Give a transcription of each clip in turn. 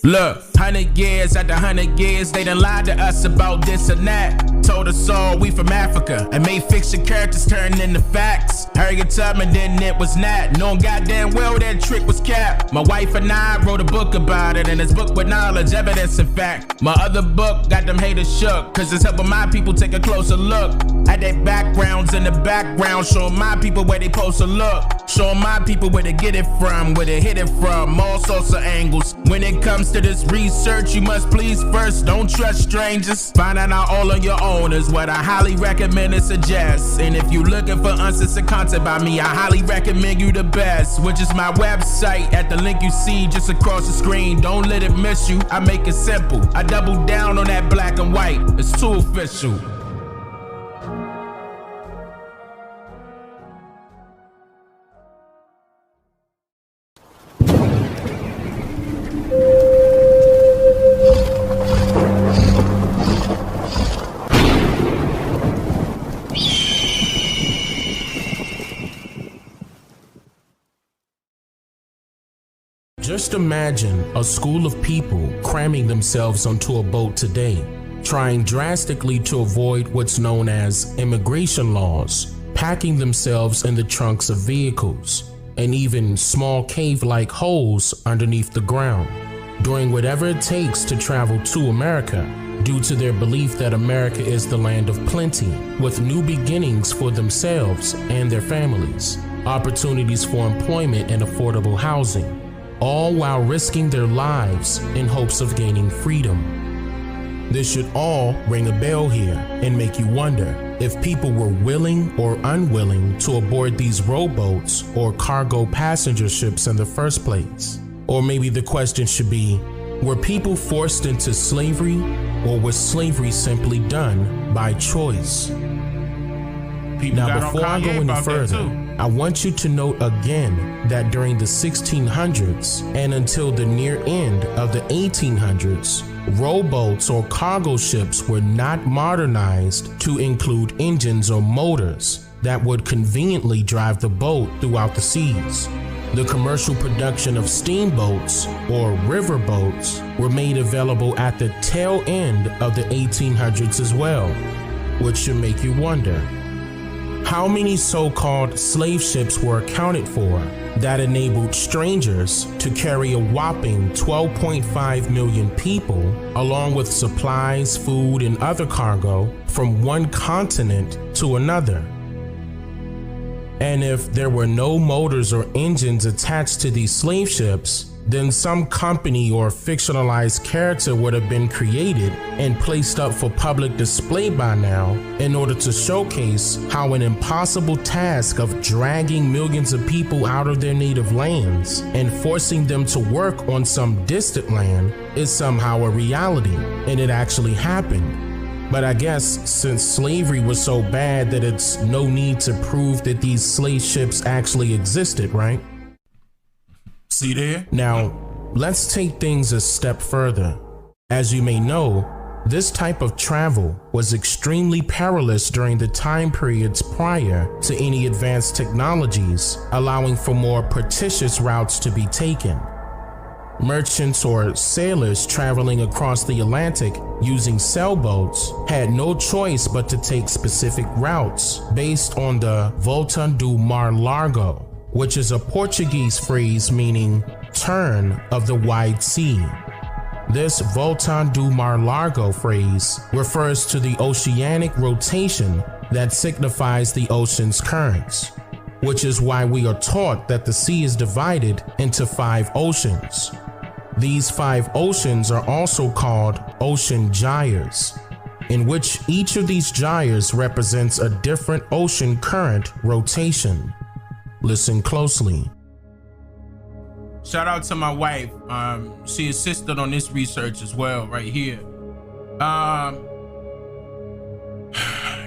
Look, 100 years after 100 years, they done lied to us about this and that. Told us all we from Africa and made fiction characters turn into facts. Harriet Tubman, then it was not. Knowing goddamn well that trick was capped. My wife and I wrote a book about it, and it's book with knowledge, evidence, and fact. My other book got them haters shook, cause it's helping my people take a closer look at their backgrounds in the background, showing my people where they supposed to look, showing my people where they get it from, where they hit it from, all sorts of angles. When it comes to this research, you must please first, don't trust strangers. Finding out all on your own is what I highly recommend and suggest. And if you looking for uncensored content by me, I highly recommend you the best, which is my website at the link you see just across the screen. Don't let it miss you. I make it simple. I double down on that black and white. It's too official. Just imagine a school of people cramming themselves onto a boat today, trying drastically to avoid what's known as immigration laws, packing themselves in the trunks of vehicles, and even small cave-like holes underneath the ground, doing whatever it takes to travel to America due to their belief that America is the land of plenty, with new beginnings for themselves and their families, opportunities for employment and affordable housing, all while risking their lives in hopes of gaining freedom. This should all ring a bell here and make you wonder if people were willing or unwilling to aboard these rowboats or cargo passenger ships in the first place. Or maybe the question should be, were people forced into slavery, or was slavery simply done by choice? Now, before I go any further, I want you to note again that during the 1600s and until the near end of the 1800s, rowboats or cargo ships were not modernized to include engines or motors that would conveniently drive the boat throughout the seas. The commercial production of steamboats or riverboats were made available at the tail end of the 1800s as well, which should make you wonder, how many so-called slave ships were accounted for that enabled strangers to carry a whopping 12.5 million people, along with supplies, food, and other cargo from one continent to another? And if there were no motors or engines attached to these slave ships, then some company or fictionalized character would have been created and placed up for public display by now in order to showcase how an impossible task of dragging millions of people out of their native lands and forcing them to work on some distant land is somehow a reality, and it actually happened. But I guess since slavery was so bad that it's no need to prove that these slave ships actually existed, right? See there? Now, let's take things a step further. As you may know, this type of travel was extremely perilous during the time periods prior to any advanced technologies allowing for more propitious routes to be taken. Merchants or sailors traveling across the Atlantic using sailboats had no choice but to take specific routes based on the Volta do Mar Largo, which is a Portuguese phrase meaning turn of the wide sea. This Volta do Mar Largo phrase refers to the oceanic rotation that signifies the ocean's currents, which is why we are taught that the sea is divided into 5 oceans. These 5 oceans are also called ocean gyres, in which each of these gyres represents a different ocean current rotation. Listen closely. Shout out to my wife. She assisted on this research as well, right here.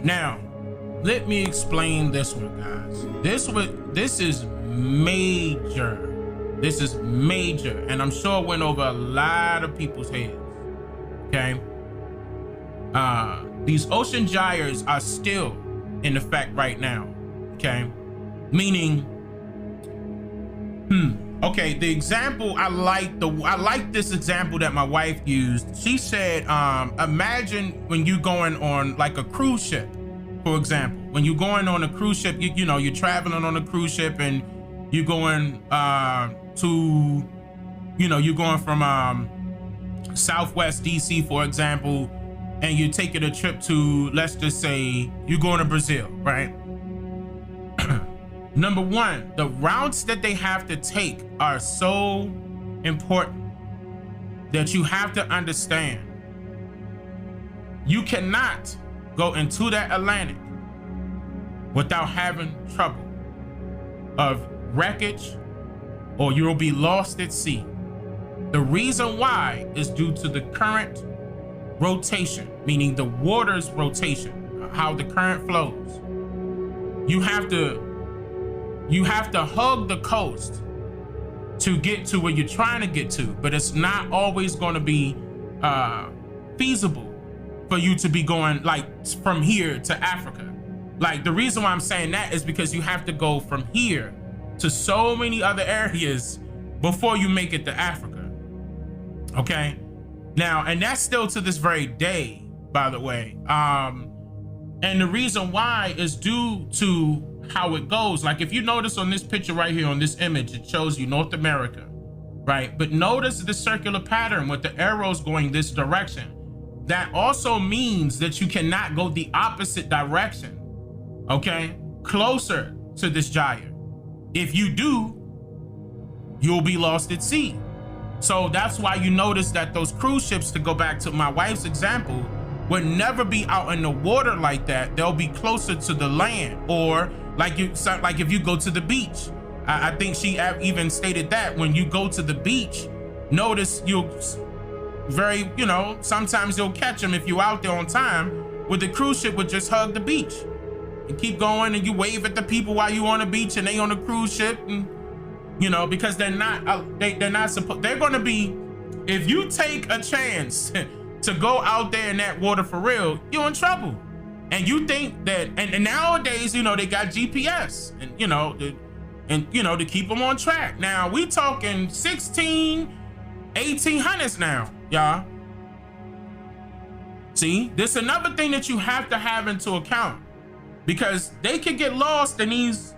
Now, let me explain this one, guys. This is major. This is major, and I'm sure it went over a lot of people's heads. Okay. These ocean gyres are still in effect right now. Okay. Meaning, Okay, the example I like this example that my wife used. She said, imagine when you going on like a cruise ship, for example. When you're going on a cruise ship, you know, you're traveling on a cruise ship and you're going to, you know, you're going from Southwest DC, for example, and you're taking a trip to, let's just say, you're going to Brazil, right? Number one, the routes that they have to take are so important that you have to understand. You cannot go into that Atlantic without having trouble of wreckage, or you'll be lost at sea. The reason why is due to the current rotation, meaning the water's rotation, how the current flows. You have to hug the coast to get to where you're trying to get to, but it's not always going to be feasible for you to be going like from here to Africa. Like, the reason why I'm saying that is because you have to go from here to so many other areas before you make it to Africa. Okay? Now, and that's still to this very day, by the way. And the reason why is due to how it goes. Like, if you notice on this picture right here, on this image, it shows you North America, right? But notice the circular pattern with the arrows going this direction. That also means that you cannot go the opposite direction, okay? Closer to this gyre. If you do, you'll be lost at sea. So that's why you notice that those cruise ships, to go back to my wife's example, would never be out in the water like that. They'll be closer to the land, or like if you go to the beach. I think she even stated that when you go to the beach, notice you'll very, you know, sometimes you'll catch them if you're out there on time. With the cruise ship would just hug the beach and keep going, and you wave at the people while you on the beach and they on the cruise ship, and you know, because they're not supposed, they're going to be, if you take a chance to go out there in that water for real, you're in trouble. And you think that, and nowadays, you know, they got GPS, and you know, to keep them on track. Now we talking 1800s now, y'all. See, this is another thing that you have to have into account, because they could get lost in these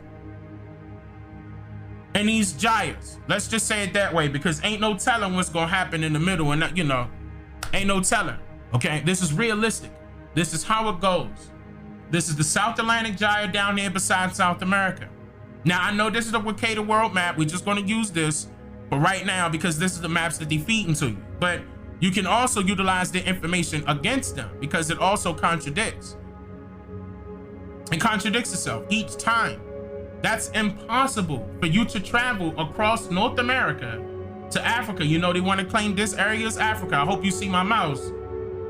gyres. Let's just say it that way, because ain't no telling what's gonna happen in the middle, and you know, ain't no telling. Okay, this is realistic. This is how it goes. This is the South Atlantic gyre down there beside South America. Now I know this is a Wikipedia world map. We're just gonna use this for right now because this is the maps that they're feeding to you. But you can also utilize the information against them, because it also contradicts. It contradicts itself each time. That's impossible for you to travel across North America to Africa. You know, they want to claim this area is Africa. I hope you see my mouse.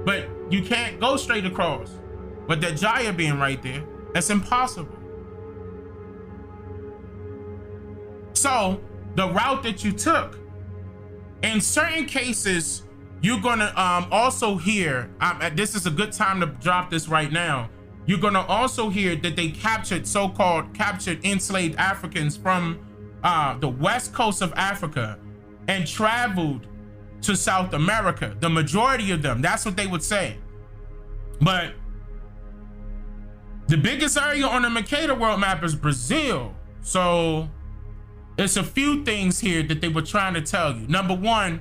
But you can't go straight across. But that gyre being right there, that's impossible. So the route that you took, in certain cases, you're gonna also hear, this is a good time to drop this right now. You're gonna also hear that they captured captured enslaved Africans from the west coast of Africa and traveled to South America. The majority of them, that's what they would say. But the biggest area on the Mercator world map is Brazil. So it's a few things here that they were trying to tell you. Number one,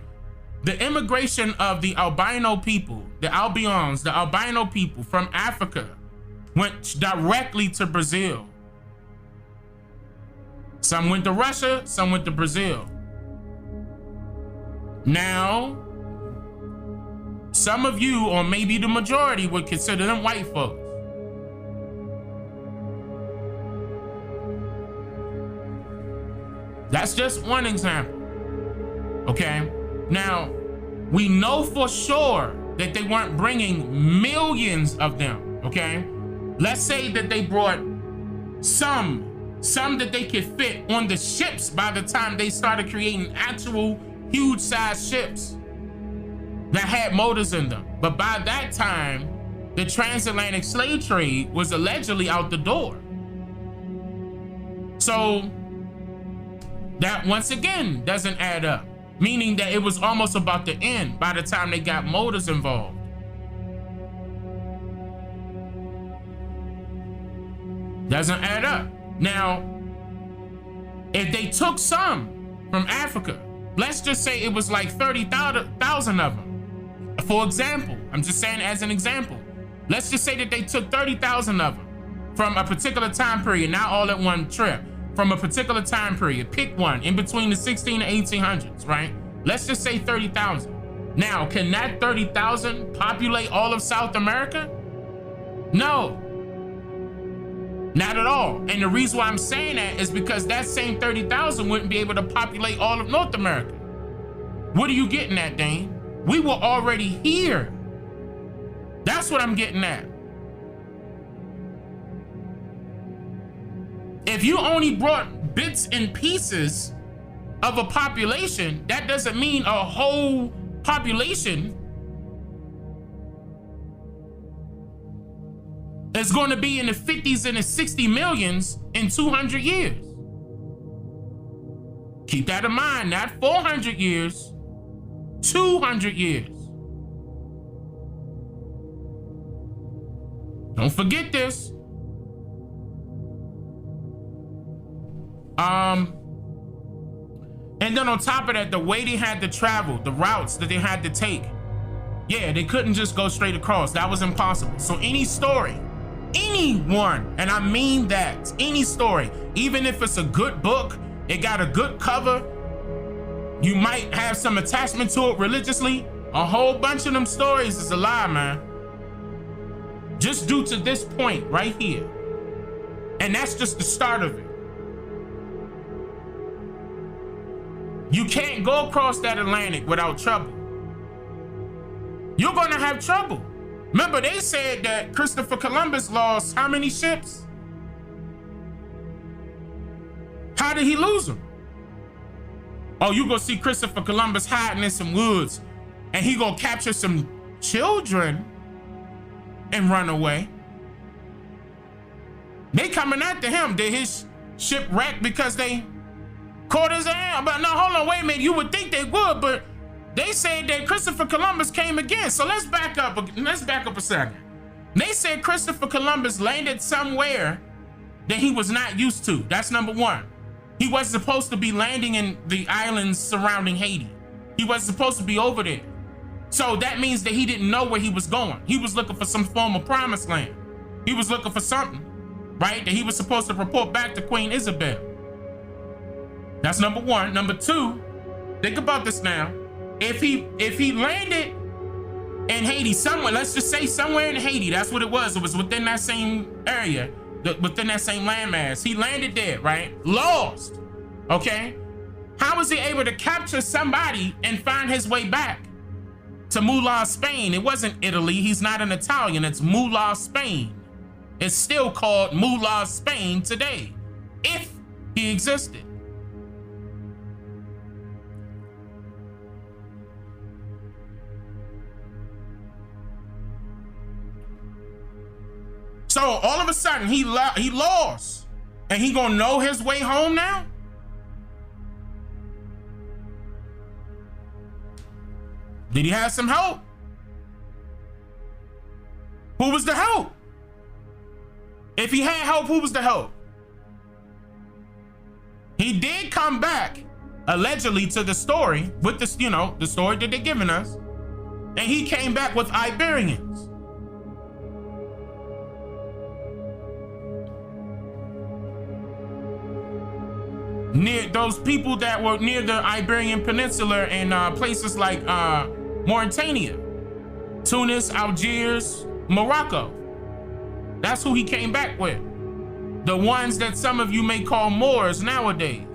the immigration of the albino people, the albions, the albino people from Africa, went directly to Brazil. Some went to Russia, some went to Brazil. Now, some of you, or maybe the majority, would consider them white folks. That's just one example, okay? Now, we know for sure that they weren't bringing millions of them, okay? Let's say that they brought some that they could fit on the ships by the time they started creating actual huge size ships that had motors in them. But by that time, the transatlantic slave trade was allegedly out the door. So That once again doesn't add up, meaning that it was almost about to end by the time they got motors involved. Doesn't add up. Now, if they took some from Africa, let's just say it was like 30,000 of them. For example, I'm just saying as an example, let's just say that they took 30,000 of them from a particular time period, not all at one trip, from a particular time period. Pick one in between the 16 and 1800s, right? Let's just say 30,000. Now, can that 30,000 populate all of South America? No. Not at all. And the reason why I'm saying that is because that same 30,000 wouldn't be able to populate all of North America. What are you getting at, Dane? We were already here. That's what I'm getting at. If you only brought bits and pieces of a population, that doesn't mean a whole population is going to be in the 50s and the 60 millions in 200 years. Keep that in mind, not 400 years, 200 years. Don't forget this. And then on top of that, the way they had to travel, the routes that they had to take, yeah, they couldn't just go straight across. That was impossible. So any story, anyone, and I mean that, any story, even if it's a good book, it got a good cover, you might have some attachment to it religiously, a whole bunch of them stories is a lie, man. Just due to this point right here. And that's just the start of it. You can't go across that Atlantic without trouble. You're gonna have trouble. Remember, they said that Christopher Columbus lost how many ships? How did he lose them? Oh, you gonna see Christopher Columbus hiding in some woods and he gonna capture some children and run away. They coming after him. Did his ship wreck because they caught his ass? But no, hold on, wait a minute. You would think they would, but they said that Christopher Columbus came again. So let's back up a second. They said Christopher Columbus landed somewhere that he was not used to. That's number one. He wasn't supposed to be landing in the islands surrounding Haiti. He wasn't supposed to be over there. So that means that he didn't know where he was going. He was looking for some form of promised land. He was looking for something, right? That he was supposed to report back to Queen Isabel. That's number one. Number two, think about this now. If he landed in Haiti somewhere, let's just say somewhere in Haiti, that's what it was. It was within that same area, within that same landmass. He landed there, right? Lost, okay? How was he able to capture somebody and find his way back to Moolah, Spain? It wasn't Italy. He's not an Italian. It's Moolah, Spain. It's still called Moolah, Spain today, if he existed. So all of a sudden he lost, and he gonna know his way home now? Did he have some help? Who was the help? If he had help, who was the help? He did come back, allegedly, to the story with this, the story that they're giving us, and he came back with Iberians. Near those people that were near the Iberian Peninsula and places like Mauritania, Tunis, Algiers, Morocco. That's who he came back with. The ones that some of you may call Moors nowadays.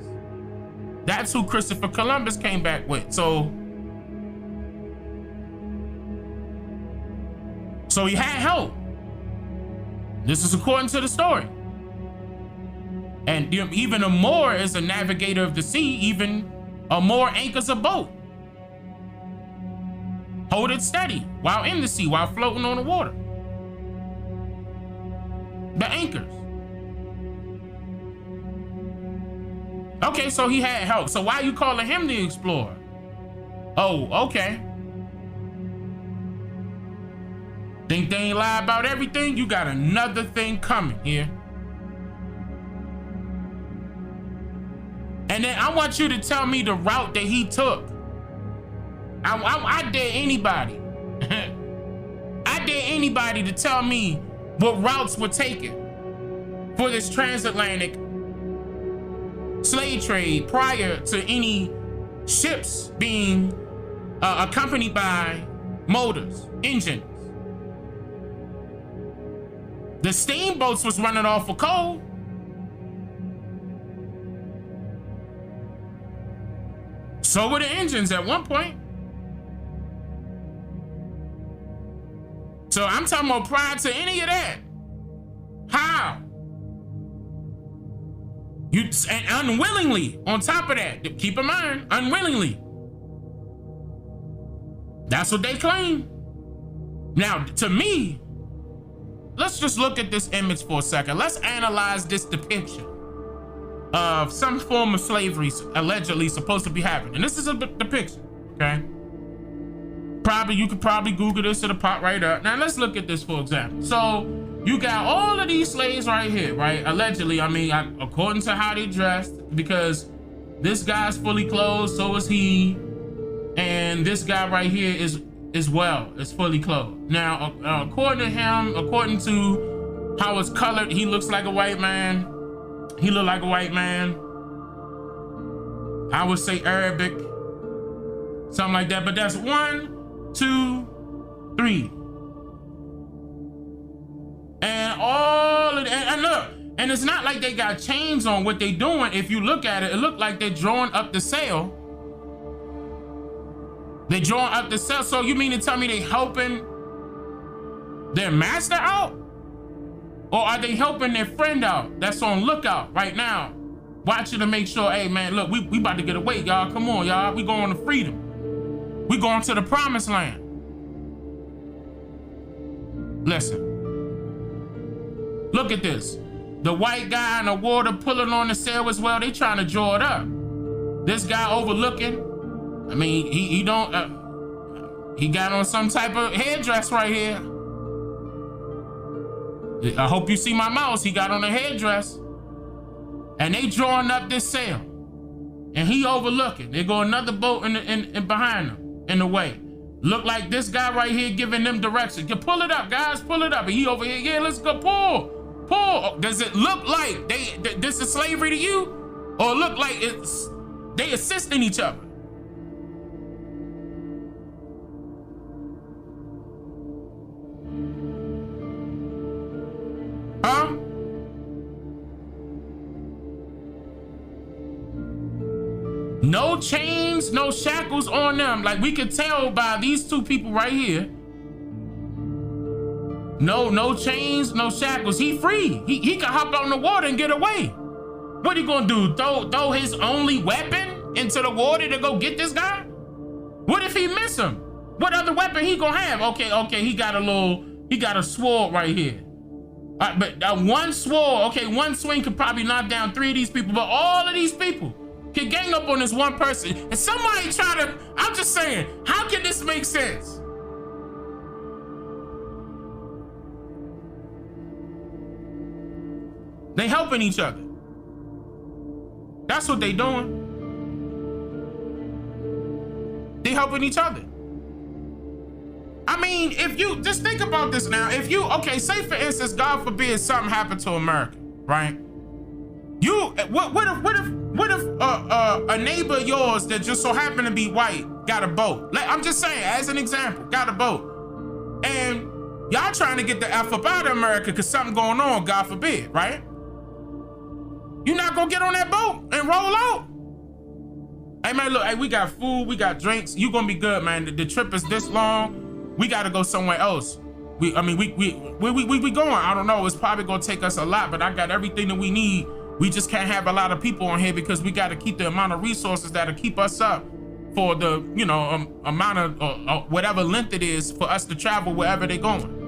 That's who Christopher Columbus came back with. So he had help. This is according to the story. And even a Moor is a navigator of the sea. Even a Moor anchors a boat. Hold it steady while in the sea, while floating on the water. The anchors. Okay, so he had help. So why are you calling him the explorer? Oh, okay. Think they ain't lie about everything? You got another thing coming here. And then I want you to tell me the route that he took. I dare anybody. I dare anybody to tell me what routes were taken for this transatlantic slave trade prior to any ships being accompanied by motors, engines. The steamboats was running off of coal. So were the engines at one point. So I'm talking about prior to any of that. How? You and unwillingly, on top of that, keep in mind, unwillingly. That's what they claim. Now, to me, let's just look at this image for a second. Let's analyze this depiction of some form of slavery allegedly supposed to be happening. And this is a depiction, okay? You could probably Google this, it'll pop right up. Now let's look at this for example. So you got all of these slaves right here, right? Allegedly, I mean, according to how they dressed, because this guy's fully clothed, so is he. And this guy right here is fully clothed. Now, according to him, according to how it's colored, he looks like a white man. He looked like a white man. I would say Arabic, something like that. But that's 1, 2, 3. And all of that, and look, and it's not like they got chains on what they doing. If you look at it, it looked like they're drawing up the sail. They drawing up the sail. So you mean to tell me they helping their master out? Or are they helping their friend out that's on lookout right now, watching to make sure, hey man, look, we about to get away, y'all. Come on, y'all. We going to freedom. We going to the promised land. Listen. Look at this. The white guy in the water pulling on the sail as well. They trying to draw it up. This guy overlooking. I mean, he don't. He got on some type of headdress right here. I hope you see my mouse. He got on a headdress, and they drawing up this sail, and he overlooking. There go another boat in behind him in the way. Look like this guy right here giving them directions. You pull it up, guys. Pull it up. And he over here. Yeah, let's go. Pull. Does it look like this is slavery to you, or look like they assisting each other? Huh? No chains, no shackles on them. Like we could tell by these two people right here. No chains, no shackles. He free. He can hop out in the water and get away. What he gonna do? Throw his only weapon into the water to go get this guy? What if he miss him? What other weapon he gonna have? Okay, he got a sword right here. But one sword, okay, one swing could probably knock down 3 of these people, but all of these people can gang up on this one person. And somebody I'm just saying, how can this make sense? They helping each other. That's what they doing. They helping each other. I mean, if you just think about this now, okay, say for instance, God forbid something happened to America, right? What if a neighbor of yours that just so happened to be white got a boat? Like, I'm just saying, as an example, got a boat, and y'all trying to get the F up out of America because something going on, God forbid, right? You not gonna get on that boat and roll out? Hey man, look, hey, we got food, we got drinks. You gonna be good, man. The trip is this long. We gotta go somewhere else. We going. I don't know. It's probably gonna take us a lot, but I got everything that we need. We just can't have a lot of people on here because we gotta keep the amount of resources that'll keep us up for the, amount of whatever length it is for us to travel wherever they're going.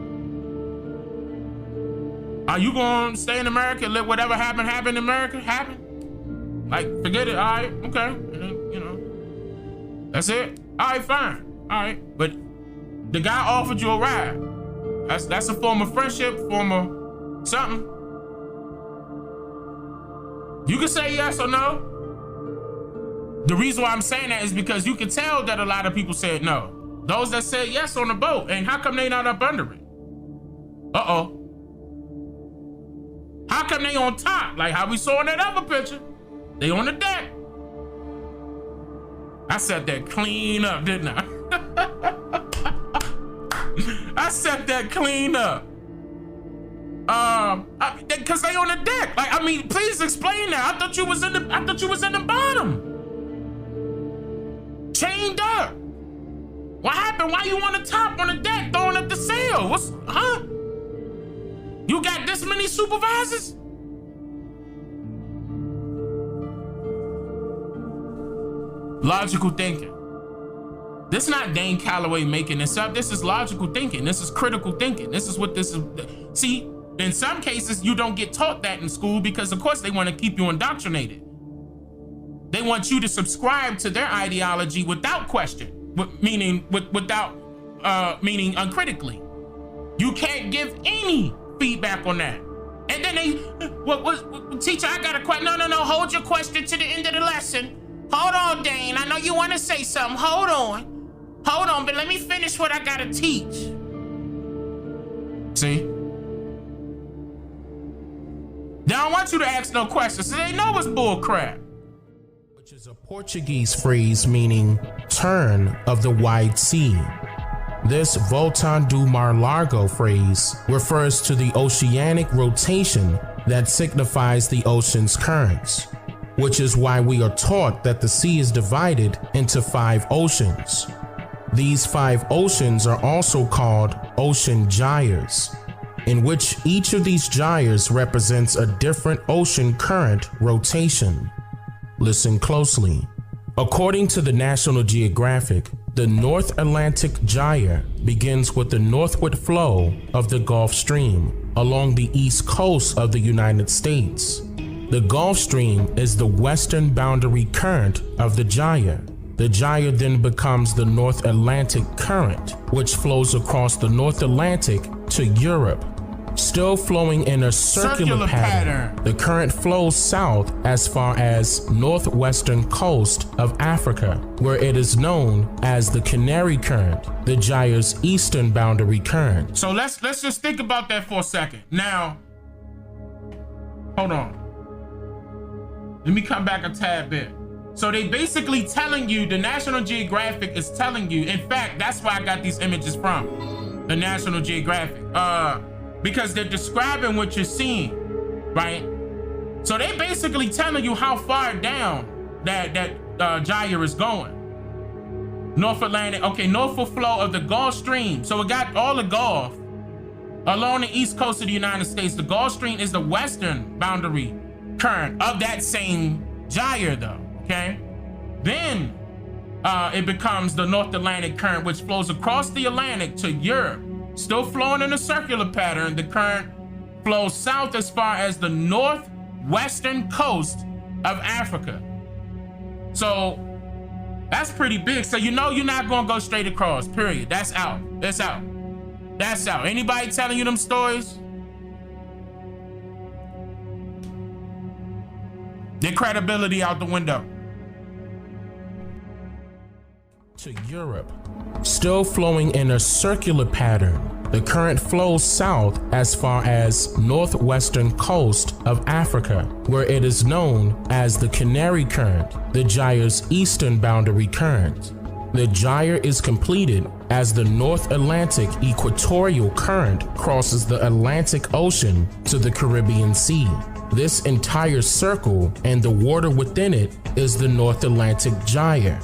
Are you gonna stay in America and let whatever happen in America happen? Like, forget it. All right, okay. And then, you know, that's it. All right, fine. All right, but the guy offered you a ride. That's a form of friendship, form of something. You can say yes or no. The reason why I'm saying that is because you can tell that a lot of people said no. Those that said yes on the boat, and how come they not up under it? Uh-oh. How come they on top? Like how we saw in that other picture. They on the deck. I set that clean up, didn't I? I set that clean up. Cause they on the deck. Like, I mean, please explain that. I thought you was in the bottom. Chained up. What happened? Why you on the top on the deck throwing up the sail? Huh? You got this many supervisors? Logical thinking. This is not Dane Calloway making this up. This is logical thinking. This is critical thinking. This is what this is. See, in some cases, you don't get taught that in school because, of course, they want to keep you indoctrinated. They want you to subscribe to their ideology without question, meaning uncritically. You can't give any feedback on that. And then teacher, I got a question. No, hold your question to the end of the lesson. Hold on, Dane. I know you want to say something. Hold on, but let me finish what I gotta teach. See? They don't want you to ask no questions, so they know it's bull crap. Which is a Portuguese phrase meaning turn of the wide sea. This volta do mar largo phrase refers to the oceanic rotation that signifies the ocean's currents, which is why we are taught that the sea is divided into 5 oceans. These 5 oceans are also called ocean gyres, in which each of these gyres represents a different ocean current rotation. Listen closely. According to the National Geographic, the North Atlantic Gyre begins with the northward flow of the Gulf Stream along the east coast of the United States. The Gulf Stream is the western boundary current of the gyre. The gyre then becomes the North Atlantic Current, which flows across the North Atlantic to Europe. Still flowing in a circular pattern, the current flows south as far as northwestern coast of Africa, where it is known as the Canary Current, the gyre's eastern boundary current. So let's just think about that for a second. Now, hold on. Let me come back a tad bit. So they basically telling you, the National Geographic is telling you, in fact, that's where I got these images from, the National Geographic, because they're describing what you're seeing, right? So they basically telling you how far down that gyre is going. North Atlantic, okay, northward flow of the Gulf Stream. So it got all the Gulf along the east coast of the United States. The Gulf Stream is the western boundary current of that same gyre though, okay? Then it becomes the North Atlantic Current, which flows across the Atlantic to Europe. Still flowing in a circular pattern, the current flows south as far as the northwestern coast of Africa. So that's pretty big. So you know you're not gonna go straight across, period. That's out, that's out, that's out. Anybody telling you them stories? Their credibility out the window. To Europe. Still flowing in a circular pattern, the current flows south as far as northwestern coast of Africa, where it is known as the Canary Current, the gyre's eastern boundary current. The gyre is completed as the North Atlantic Equatorial Current crosses the Atlantic Ocean to the Caribbean Sea. This entire circle and the water within it is the North Atlantic Gyre.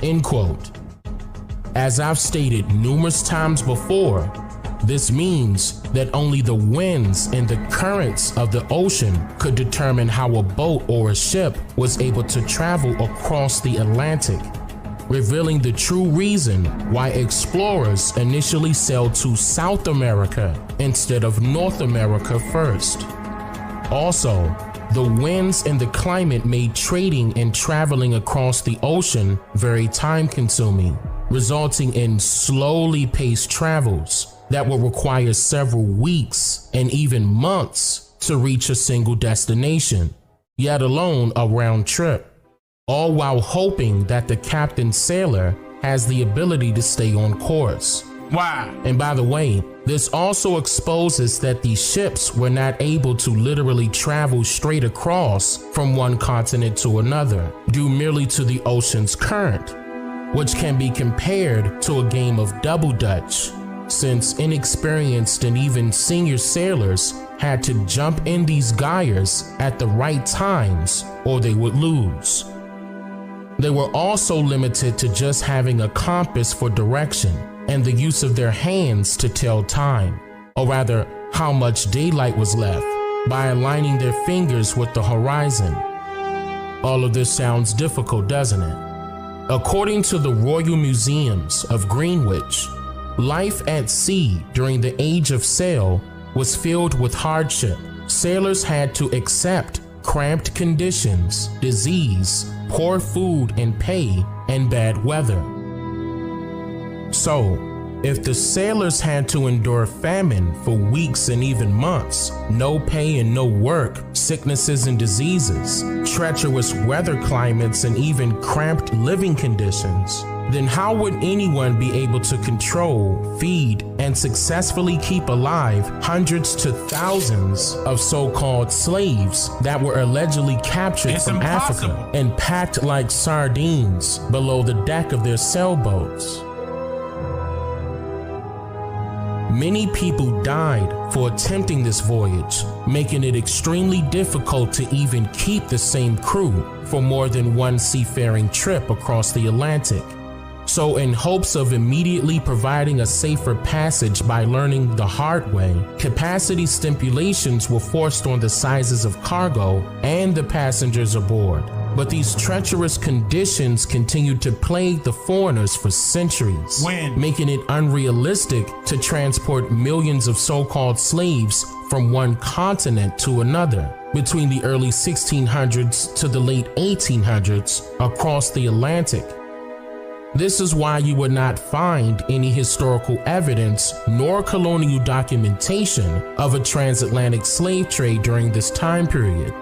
End quote. As I've stated numerous times before, this means that only the winds and the currents of the ocean could determine how a boat or a ship was able to travel across the Atlantic, revealing the true reason why explorers initially sailed to South America instead of North America first. Also, The winds and the climate made trading and traveling across the ocean very time-consuming, resulting in slowly paced travels that will require several weeks and even months to reach a single destination, yet alone a round trip, all while hoping that the captain sailor has the ability to stay on course. Wow. And by the way, this also exposes that these ships were not able to literally travel straight across from one continent to another, due merely to the ocean's current, which can be compared to a game of double dutch, since inexperienced and even senior sailors had to jump in these gyres at the right times or they would lose. They were also limited to just having a compass for direction and the use of their hands to tell time, or rather how much daylight was left, by aligning their fingers with the horizon. All of this sounds difficult, doesn't it? According to the Royal Museums of Greenwich, life at sea during the Age of Sail was filled with hardship. Sailors had to accept cramped conditions, disease, poor food and pay, and bad weather. So, if the sailors had to endure famine for weeks and even months, no pay and no work, sicknesses and diseases, treacherous weather climates, and even cramped living conditions, then how would anyone be able to control, feed, and successfully keep alive hundreds to thousands of so-called slaves that were allegedly captured from Africa and packed like sardines below the deck of their sailboats? Many people died for attempting this voyage, making it extremely difficult to even keep the same crew for more than one seafaring trip across the Atlantic. So in hopes of immediately providing a safer passage by learning the hard way, capacity stipulations were forced on the sizes of cargo and the passengers aboard. But these treacherous conditions continued to plague the foreigners for centuries, making it unrealistic to transport millions of so-called slaves from one continent to another between the early 1600s to the late 1800s across the Atlantic. This is why you would not find any historical evidence nor colonial documentation of a transatlantic slave trade during this time period.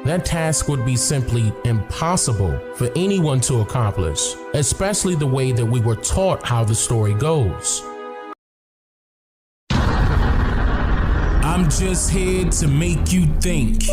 That task would be simply impossible for anyone to accomplish, especially the way that we were taught how the story goes. I'm just here to make you think.